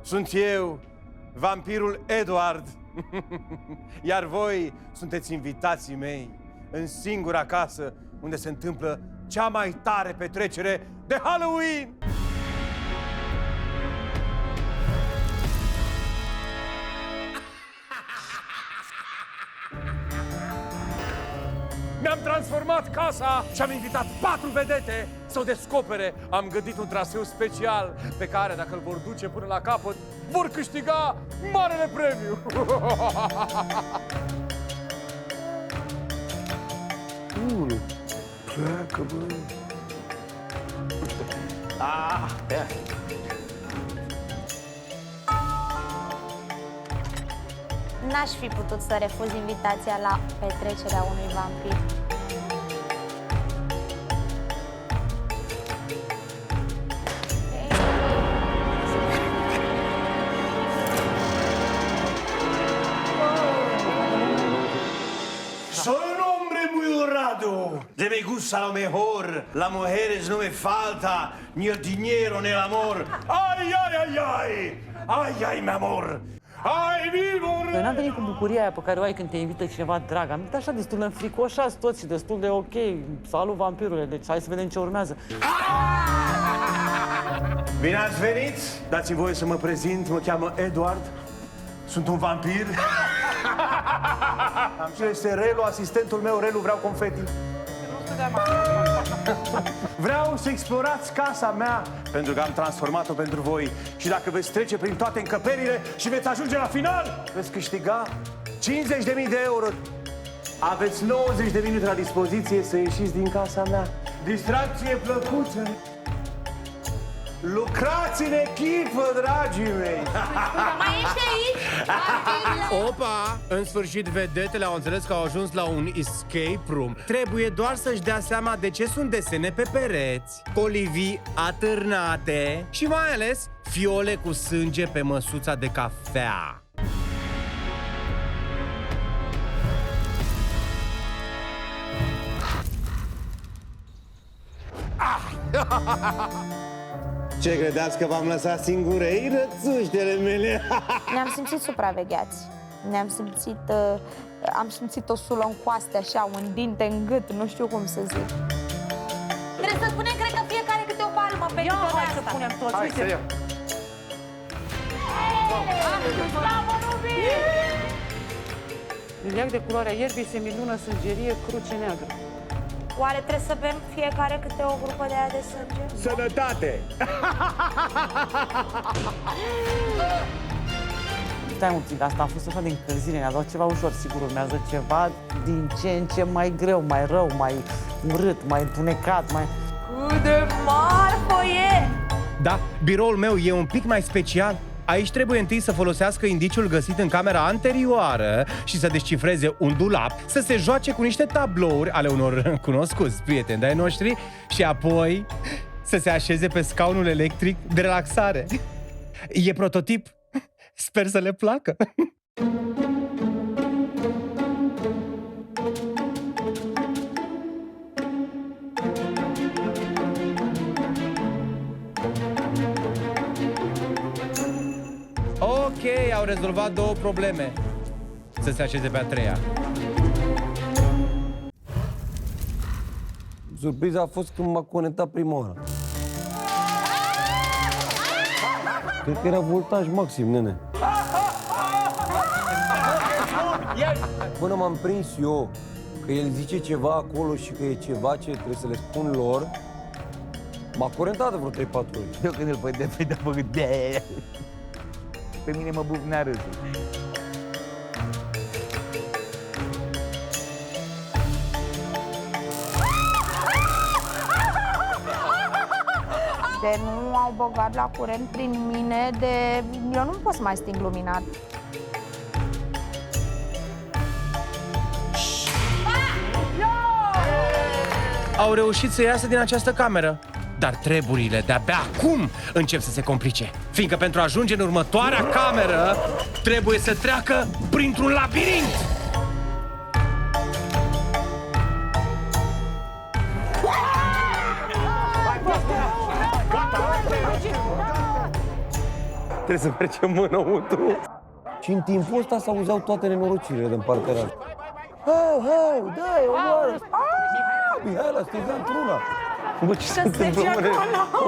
Sunt eu, vampirul Edward. Iar voi sunteți invitații mei în singura casă unde se întâmplă cea mai tare petrecere de Halloween. Mi-am transformat casa și am invitat 4 vedete să o descopere. Am gândit un traseu special pe care, dacă îl vor duce până la capăt, vor câștiga marele premiu. Pleacă, bă. N-aș fi putut să refuz invitația la petrecerea unui vampir. Soy un hombre muy honrado. De me gusta lo mejor. Las mujeres no me falta ni el dinero ni el amor. Ay, ay, ay, ay. Ay, ay, mi amor. Ai, vivor! Eu n-am venit cu bucuria aia pe care o ai când te invită cineva drag. Am venit așa destul de înfricoșați toți și destul de ok. Salut, vampirule, deci hai să vedem ce urmează. Bine ați venit! Dați-mi voie să mă prezint, mă cheamă Edward. Sunt un vampir. Și este Relu, asistentul meu. Relu, vreau confeti. Vreau să explorați casa mea, pentru că am transformat-o pentru voi. Și dacă veți trece prin toate încăperile și veți ajunge la final, veți câștiga 50.000 de euro. Aveți 90 de minute la dispoziție să ieșiți din casa mea. Distracție plăcută. Lucrați în echipă, dragii mei! Mai ești aici? Opa! În sfârșit, vedetele au înțeles că au ajuns la un escape room. Trebuie doar să-și dea seama de ce sunt desene pe pereți, colivii atârnate și mai ales fiole cu sânge pe măsuța de cafea. Ce credeți că v-am lăsat singurei, rățuștele mele? Ne-am simțit supravegheați. Ne-am simțit... am simțit o sulă în coaste, așa, un dinte în gât, nu știu cum să zic. Trebuie să spunem, cred că fiecare câte o palmă pe Ia, hai să asta. punem toți. Hai să ia. Liliac de culoarea ierbii, semilună, sângerie, cruce neagră. Oare trebuie să bem fiecare câte o grupă de aia de sânge? Sănătate! Stai un pic, asta a fost așa de încălzire, ne-a luat ceva ușor, sigur urmează ceva din ce în ce mai greu, mai rău, mai urât, mai întunecat, mai... Cât de marfă e! Da, biroul meu e un pic mai special. Aici trebuie întâi să folosească indiciul găsit în camera anterioară și să descifreze un dulap, să se joace cu niște tablouri ale unor cunoscuți prieteni de-ai noștri și apoi să se așeze pe scaunul electric de relaxare. E prototip. Sper să le placă. Ok, au rezolvat 2 probleme. Să se așeze pe a 3-a. Surpriza a fost când m-a conectat prima oară. Cred că era voltaj maxim, nene. Până m-am prins eu că el zice ceva acolo și că e ceva ce trebuie să le spun lor, m-a conectat de vreo 3-4 ori. Eu când îl vedeam, îi făcut de. Pe mine mă bucnea râsul. De nu au băgat la curent prin mine, de... Eu nu pot să mai sting luminat. Au reușit să iasă din această cameră. Dar treburile de-abia acum încep să se complice. Fiindcă pentru a ajunge în următoarea cameră trebuie să treacă printr-un labirint. Trebuie să mergem înăuntru. Și în timpul ăsta s-auzeau toate nenorocirile din parteral. Hau, dai, omoară! Mihaela, striga într-una. Bă, ce se întâmplă, mă?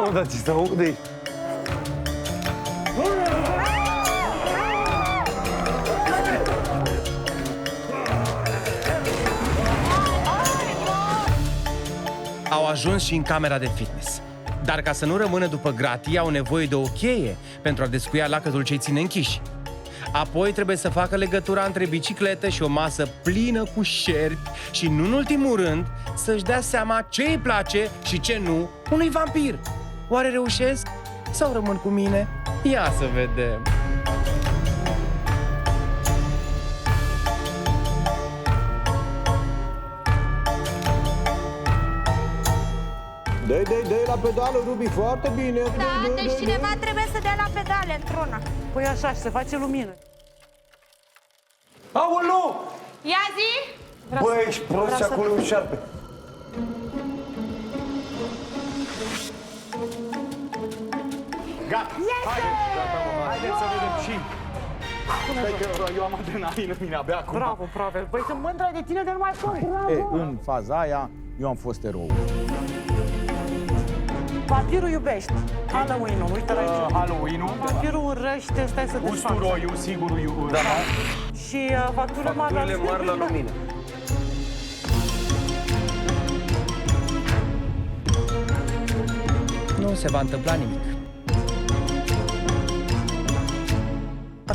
Mă, dar ce se aude aici? Au ajuns și în camera de fitness. Dar ca să nu rămână după gratii, au nevoie de o cheie pentru a descuia lacătul ce-i ține închiși. Apoi trebuie să facă legătura între bicicletă și o masă plină cu șerpi și, nu în ultimul rând, să-și dea seama ce îi place și ce nu unui vampir. Oare reușesc sau rămân cu mine? Ia să vedem! Dă-i la pedală, Rubi, foarte bine. Da, deci cineva trebuie să dea la pedale într-una. Păi așa, și se face lumină. Aoleu! Ia zi! Bă, ești prost și acolo un șarpe. Gata! Haideți să vedem și... Stai că eu am adrenalină în mine abia acum. Bravo, Pavel. Băi, sunt mândră de tine de nu mai spun. Bravo! În faza aia, eu am fost erou. Vampirul iubești. Halloween-ul, uite-l aici. Halloween-ul. Vampirul urăște, stai să te faci. Usturoiul, sigurul. Da. Și facturile mari la Facturile mari la lumină. Nu se va întâmpla nimic.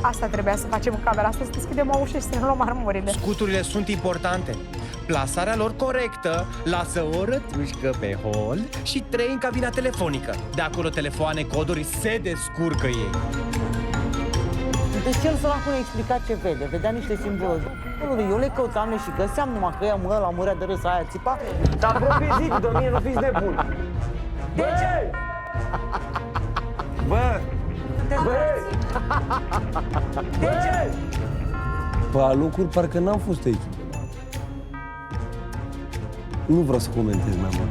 Asta trebuia să facem în camera asta, să deschidem o ușă și să ne luăm armurile. Scuturile sunt importante. Plasarea lor corectă lasă o rătrușcă pe hol și 3 în cabina telefonică. De acolo telefoane, coduri, se descurcă ei. Deci el săracul ne explica ce vede, vedea niște simbole. Eu le căutam și găseam numai că ea ăla murea de râs, aia țipa. Dar profiziți de mine, nu fiți nebuni. De ce? Bă! De ce? Pe alocuri parcă n-am fost aici. Nu vreau să comentez mai mult.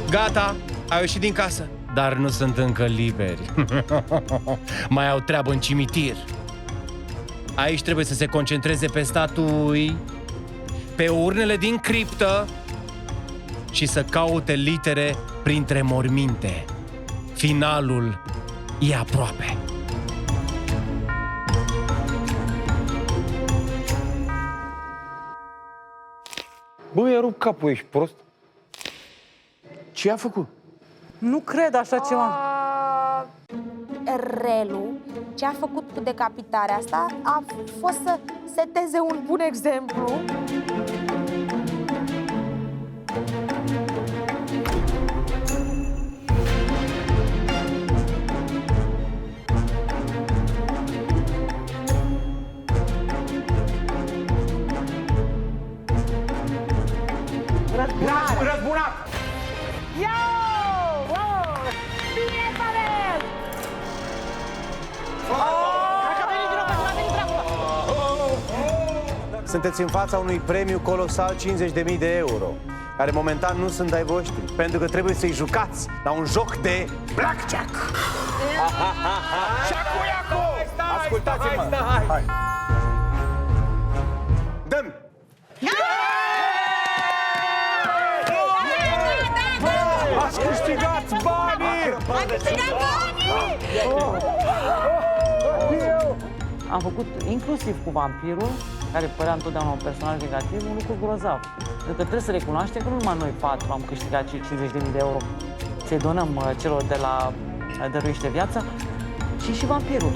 Gata, au ieșit din casă, dar nu sunt încă liberi. Mai au treabă în cimitir. Aici trebuie să se concentreze pe statui, pe urnele din criptă și să caute litere printre morminte. Finalul e aproape. Bă, i-a rupt capul, ești prost? Ce a făcut? Nu cred așa ceva. Relu, ce a făcut cu decapitarea asta a fost să seteze un bun exemplu. Răzbunat! Yo! Wow! Bine, Pavel! Sunteți în fața unui premiu colosal 50.000 de euro, care momentan nu sunt ai voștri, pentru că trebuie să-i jucați la un joc de blackjack. Ascultați-mă! Hai! Dă-mi! Ați câștigat banii! Am câștigat banii! Am făcut inclusiv cu vampirul, care părea întotdeauna un personaj negativ, un lucru grozav. Pentru că trebuie să recunoaștem că nu numai noi 4 am câștigat cei 50.000 de euro, să-i donăm celor de la Dăruiește Viața, ci și vampirul.